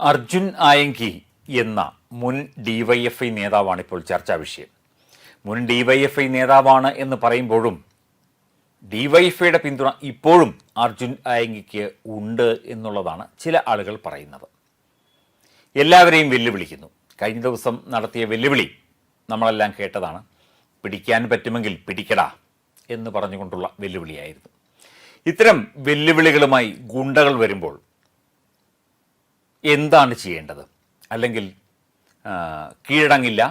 അർജുൻ ആയങ്കി എന്ന മുൻ ഡിവൈഎഫ്ഐ നേതാവാണ് ഇപ്പോൾ ചർച്ചാ വിഷയം. മുൻ ഡിവൈഎഫ്ഐ നേതാവാണ് എന്ന് പറയുമ്പോഴും ഡിവൈഎഫ്ഐയുടെ പിന്തുണ ഇപ്പോഴും അർജുൻ ആയങ്കിക്ക് ഉണ്ട് എന്നുള്ളതാണ് ചില ആളുകൾ പറയുന്നത്. എല്ലാവരെയും വെല്ലുവിളിക്കുന്നു. കഴിഞ്ഞ ദിവസം നടത്തിയ വെല്ലുവിളി നമ്മളെല്ലാം കേട്ടതാണ്. പിടിക്കാൻ പറ്റുമെങ്കിൽ പിടിക്കടാ എന്ന് പറഞ്ഞുകൊണ്ടുള്ള വെല്ലുവിളിയായിരുന്നു. ഇത്തരം വെല്ലുവിളികളുമായി ഗുണ്ടകൾ വരുമ്പോൾ എന്താണ് ചെയ്യേണ്ടത്? അല്ലെങ്കിൽ കീഴടങ്ങില്ല,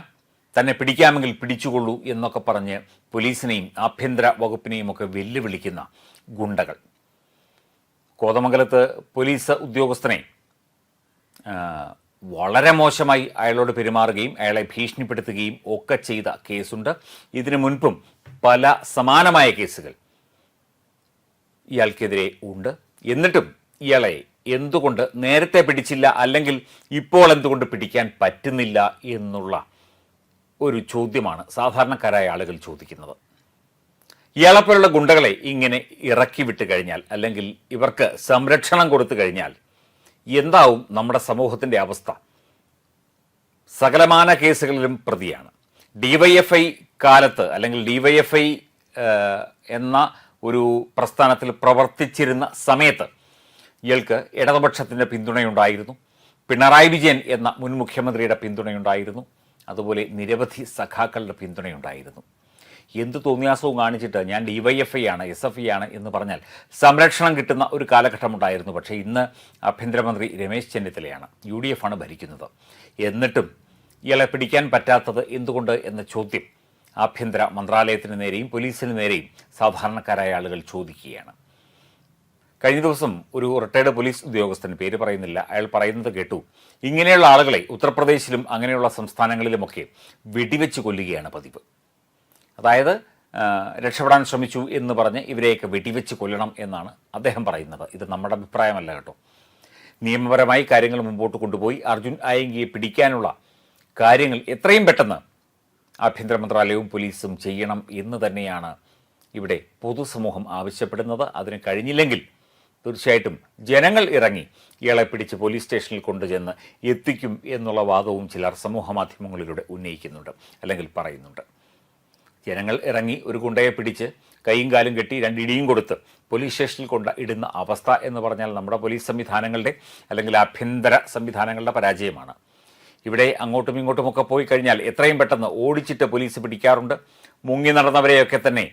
തന്നെ പിടിക്കാമെങ്കിൽ പിടിച്ചുകൊള്ളൂ എന്നൊക്കെ പറഞ്ഞ് പോലീസിനെയും ആഭ്യന്തര വകുപ്പിനെയും ഒക്കെ വെല്ലുവിളിക്കുന്ന ഗുണ്ടകൾ. കോതമംഗലത്ത് പോലീസ് ഉദ്യോഗസ്ഥനെ വളരെ മോശമായി അയാളോട് പെരുമാറുകയും അയാളെ ഭീഷണിപ്പെടുത്തുകയും ഒക്കെ ചെയ്ത കേസുണ്ട്. ഇതിനു മുൻപും പല സമാനമായ കേസുകൾ ഇയാൾക്കെതിരെ ഉണ്ട്. എന്നിട്ടും ഇയാളെ എന്തുകൊണ്ട് നേരത്തെ പിടിച്ചില്ല, അല്ലെങ്കിൽ ഇപ്പോൾ എന്തുകൊണ്ട് പിടിക്കാൻ പറ്റുന്നില്ല എന്നുള്ള ഒരു ചോദ്യമാണ് സാധാരണക്കാരായ ആളുകൾ ചോദിക്കുന്നത്. ഇയാളെപ്പോലുള്ള ഗുണ്ടകളെ ഇങ്ങനെ ഇറക്കി വിട്ട് കഴിഞ്ഞാൽ, അല്ലെങ്കിൽ ഇവർക്ക് സംരക്ഷണം കൊടുത്തു കഴിഞ്ഞാൽ എന്താവും നമ്മുടെ സമൂഹത്തിൻ്റെ അവസ്ഥ? സകലമാന കേസുകളിലും പ്രതിയാണ്. ഡിവൈഎഫ്ഐ കാലത്ത്, അല്ലെങ്കിൽ ഡിവൈഎഫ്ഐ എന്ന ഒരു പ്രസ്ഥാനത്തിൽ പ്രവർത്തിച്ചിരുന്ന സമയത്ത് ഇയാൾക്ക് ഇടതുപക്ഷത്തിൻ്റെ പിന്തുണയുണ്ടായിരുന്നു. പിണറായി വിജയൻ എന്ന മുൻ മുഖ്യമന്ത്രിയുടെ പിന്തുണയുണ്ടായിരുന്നു. അതുപോലെ നിരവധി സഖാക്കളുടെ പിന്തുണയുണ്ടായിരുന്നു. എന്ത് തോന്നിയാസവും കാണിച്ചിട്ട് ഞാൻ ഡിവൈഎഫ്ഐ ആണ്, SFI ആണ് എന്ന് പറഞ്ഞാൽ സംരക്ഷണം കിട്ടുന്ന ഒരു കാലഘട്ടമുണ്ടായിരുന്നു. പക്ഷേ ഇന്ന് ആഭ്യന്തരമന്ത്രി രമേശ് ചെന്നിത്തലയാണ്, UDF ആണ് ഭരിക്കുന്നത്. എന്നിട്ടും ഇയാളെ പിടിക്കാൻ പറ്റാത്തത് എന്തുകൊണ്ട് എന്ന ചോദ്യം ആഭ്യന്തര മന്ത്രാലയത്തിന് നേരെയും പോലീസിന് നേരെയും സാധാരണക്കാരായ ആളുകൾ ചോദിക്കുകയാണ്. കഴിഞ്ഞ ദിവസം ഒരു റിട്ടയർഡ് പോലീസ് ഉദ്യോഗസ്ഥൻ, പേര് പറയുന്നില്ല, അയാൾ പറയുന്നത് കേട്ടു. ഇങ്ങനെയുള്ള ആളുകളെ ഉത്തർപ്രദേശിലും അങ്ങനെയുള്ള സംസ്ഥാനങ്ങളിലുമൊക്കെ വെടിവെച്ച് കൊല്ലുകയാണ് പതിവ്. അതായത് രക്ഷപ്പെടാൻ ശ്രമിച്ചു എന്ന് പറഞ്ഞ് ഇവരെയൊക്കെ വെടിവെച്ച് കൊല്ലണം എന്നാണ് അദ്ദേഹം പറയുന്നത്. ഇത് നമ്മുടെ അഭിപ്രായമല്ല കേട്ടോ. നിയമപരമായി കാര്യങ്ങൾ മുമ്പോട്ട് കൊണ്ടുപോയി അർജുൻ ആയങ്കിയെ പിടിക്കാനുള്ള കാര്യങ്ങൾ എത്രയും പെട്ടെന്ന് ആഭ്യന്തര മന്ത്രാലയവും പോലീസും ചെയ്യണം എന്ന് തന്നെയാണ് ഇവിടെ പൊതുസമൂഹം ആവശ്യപ്പെടുന്നത്. അതിന് കഴിഞ്ഞില്ലെങ്കിൽ തീർച്ചയായിട്ടും ജനങ്ങൾ ഇറങ്ങി ഇയാളെ പിടിച്ച് പോലീസ് സ്റ്റേഷനിൽ കൊണ്ടുചെന്ന് എത്തിക്കും എന്നുള്ള വാദവും ചിലർ സമൂഹ മാധ്യമങ്ങളിലൂടെ ഉന്നയിക്കുന്നുണ്ട്, അല്ലെങ്കിൽ പറയുന്നുണ്ട്. ജനങ്ങൾ ഇറങ്ങി ഒരു ഗുണ്ടയെ പിടിച്ച് കൈയും കാലും കെട്ടി രണ്ടിടിയും കൊടുത്ത് പോലീസ് സ്റ്റേഷനിൽ കൊണ്ട് ഇടുന്ന അവസ്ഥ എന്ന് പറഞ്ഞാൽ നമ്മുടെ പോലീസ് സംവിധാനങ്ങളുടെ, അല്ലെങ്കിൽ ആഭ്യന്തര സംവിധാനങ്ങളുടെ പരാജയമാണ്. ഇവിടെ അങ്ങോട്ടും ഇങ്ങോട്ടുമൊക്കെ പോയി കഴിഞ്ഞാൽ എത്രയും പെട്ടെന്ന് ഓടിച്ചിട്ട് പോലീസ് പിടിക്കാറുണ്ട്. മുങ്ങി നടന്നവരെയൊക്കെ തന്നെ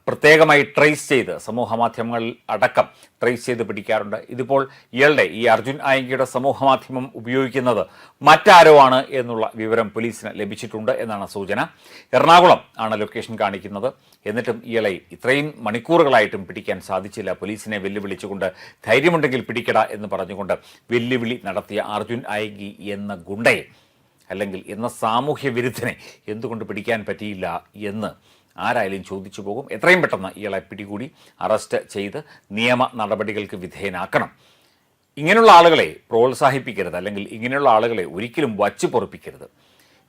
പ്രത്യേകമായി ട്രേസ് ചെയ്ത് സമൂഹ മാധ്യമങ്ങളിൽ അടക്കം ട്രേസ് ചെയ്ത് പിടിക്കാറുണ്ട്. ഇതിപ്പോൾ ഇയാളുടെ, ഈ അർജുൻ ആയങ്കിയുടെ സമൂഹ മാധ്യമം ഉപയോഗിക്കുന്നത് മറ്റാരോ ആണ് എന്നുള്ള വിവരം പോലീസിന് ലഭിച്ചിട്ടുണ്ട് എന്നാണ് സൂചന. എറണാകുളം ആണ് ലൊക്കേഷൻ കാണിക്കുന്നത്. എന്നിട്ടും ഇയാളെ ഇത്രയും മണിക്കൂറുകളായിട്ടും പിടിക്കാൻ സാധിച്ചില്ല. പോലീസിനെ വെല്ലുവിളിച്ചുകൊണ്ട് ധൈര്യമുണ്ടെങ്കിൽ പിടിക്കട എന്ന് പറഞ്ഞുകൊണ്ട് വെല്ലുവിളി നടത്തിയ അർജുൻ ആയങ്കി എന്ന ഗുണ്ടയെ, അല്ലെങ്കിൽ എന്ന സാമൂഹ്യ വിരുദ്ധനെ എന്തുകൊണ്ട് പിടിക്കാൻ പറ്റിയില്ല എന്ന് ആരായാലും ചോദിച്ചു പോകും. എത്രയും പെട്ടെന്ന് ഇയാളെ പിടികൂടി അറസ്റ്റ് ചെയ്ത് നിയമ നടപടികൾക്ക് വിധേയനാക്കണം. ഇങ്ങനെയുള്ള ആളുകളെ പ്രോത്സാഹിപ്പിക്കരുത്, അല്ലെങ്കിൽ ഇങ്ങനെയുള്ള ആളുകളെ ഒരിക്കലും വച്ചു പൊറുപ്പിക്കരുത്.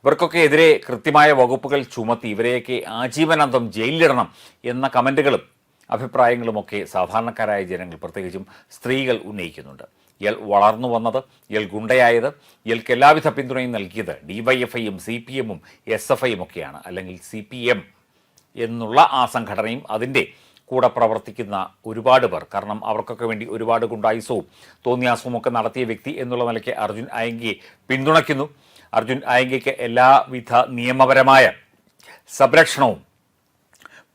ഇവർക്കൊക്കെ എതിരെ കൃത്യമായ വകുപ്പുകൾ ചുമത്തി ഇവരെയൊക്കെ ആജീവനാന്തം ജയിലിലിടണം എന്ന കമൻറ്റുകളും അഭിപ്രായങ്ങളുമൊക്കെ സാധാരണക്കാരായ ജനങ്ങൾ, പ്രത്യേകിച്ചും സ്ത്രീകൾ ഉന്നയിക്കുന്നുണ്ട്. ഇയാൾ വളർന്നു വന്നത്, ഇയാൾ ഗുണ്ടയായത്, ഇയാൾക്ക് എല്ലാവിധ പിന്തുണയും നൽകിയത് ഡിവൈഎഫ്ഐയും CPM-ഉം SFI-യും ഒക്കെയാണ്, അല്ലെങ്കിൽ CPM എന്നുള്ള ആ സംഘടനയും അതിൻ്റെ കൂടെ പ്രവർത്തിക്കുന്ന ഒരുപാട് പേർ. കാരണം അവർക്കൊക്കെ വേണ്ടി ഒരുപാട് ഗുണ്ടായുസവും തോന്നിയാസവും ഒക്കെ നടത്തിയ വ്യക്തി എന്നുള്ള നിലയ്ക്ക് അർജുൻ ആയങ്കിയെ പിന്തുണയ്ക്കുന്നു. അർജുൻ ആയങ്കിക്ക് എല്ലാവിധ നിയമപരമായ സംരക്ഷണവും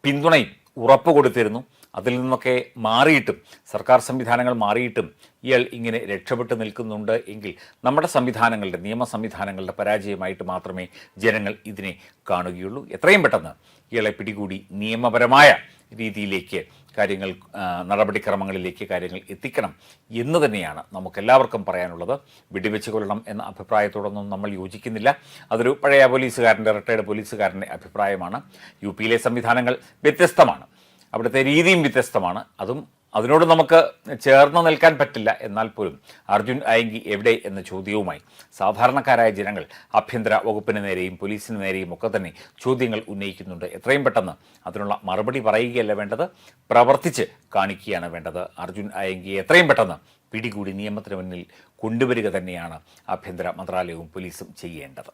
പിന്തുണയും ഉറപ്പ് കൊടുത്തിരുന്നു. അതിൽ നിന്നൊക്കെ മാറിയിട്ടും, സർക്കാർ സംവിധാനങ്ങൾ മാറിയിട്ടും ഇയാൾ ഇങ്ങനെ രക്ഷപ്പെട്ട് നിൽക്കുന്നുണ്ട് എങ്കിൽ നമ്മുടെ സംവിധാനങ്ങളുടെ, നിയമ സംവിധാനങ്ങളുടെ പരാജയമായിട്ട് മാത്രമേ ജനങ്ങൾ ഇതിനെ കാണുകയുള്ളൂ. എത്രയും പെട്ടെന്ന് ഇയാളെ പിടികൂടി നിയമപരമായ രീതിയിലേക്ക് കാര്യങ്ങൾ, നടപടിക്രമങ്ങളിലേക്ക് കാര്യങ്ങൾ എത്തിക്കണം എന്ന് തന്നെയാണ് നമുക്കെല്ലാവർക്കും പറയാനുള്ളത്. വെടിവെച്ച് കൊല്ലണം എന്ന അഭിപ്രായത്തോടൊന്നും നമ്മൾ യോജിക്കുന്നില്ല. അതൊരു പഴയ പോലീസുകാരൻ്റെ, റിട്ടയർഡ് പോലീസുകാരൻ്റെ അഭിപ്രായമാണ്. UP-യിലെ സംവിധാനങ്ങൾ വ്യത്യസ്തമാണ്, അവിടുത്തെ രീതിയും വ്യത്യസ്തമാണ്. അതും അതിനോട് നമുക്ക് ചേർന്ന് നിൽക്കാൻ പറ്റില്ല. എന്നാൽ പോലും അർജുൻ അയങ്കി എവിടെ എന്ന ചോദ്യവുമായി സാധാരണക്കാരായ ജനങ്ങൾ ആഭ്യന്തര വകുപ്പിന് നേരെയും പോലീസിന് നേരെയും ഒക്കെ തന്നെ ചോദ്യങ്ങൾ ഉന്നയിക്കുന്നുണ്ട്. എത്രയും പെട്ടെന്ന് അതിനുള്ള മറുപടി പറയുകയല്ല വേണ്ടത്, പ്രവർത്തിച്ച് കാണിക്കുകയാണ് വേണ്ടത്. അർജുൻ അയങ്കിയെ എത്രയും പെട്ടെന്ന് പിടികൂടി നിയമത്തിന് മുന്നിൽ കൊണ്ടുവരിക തന്നെയാണ് ആഭ്യന്തര മന്ത്രാലയവും പോലീസും ചെയ്യേണ്ടത്.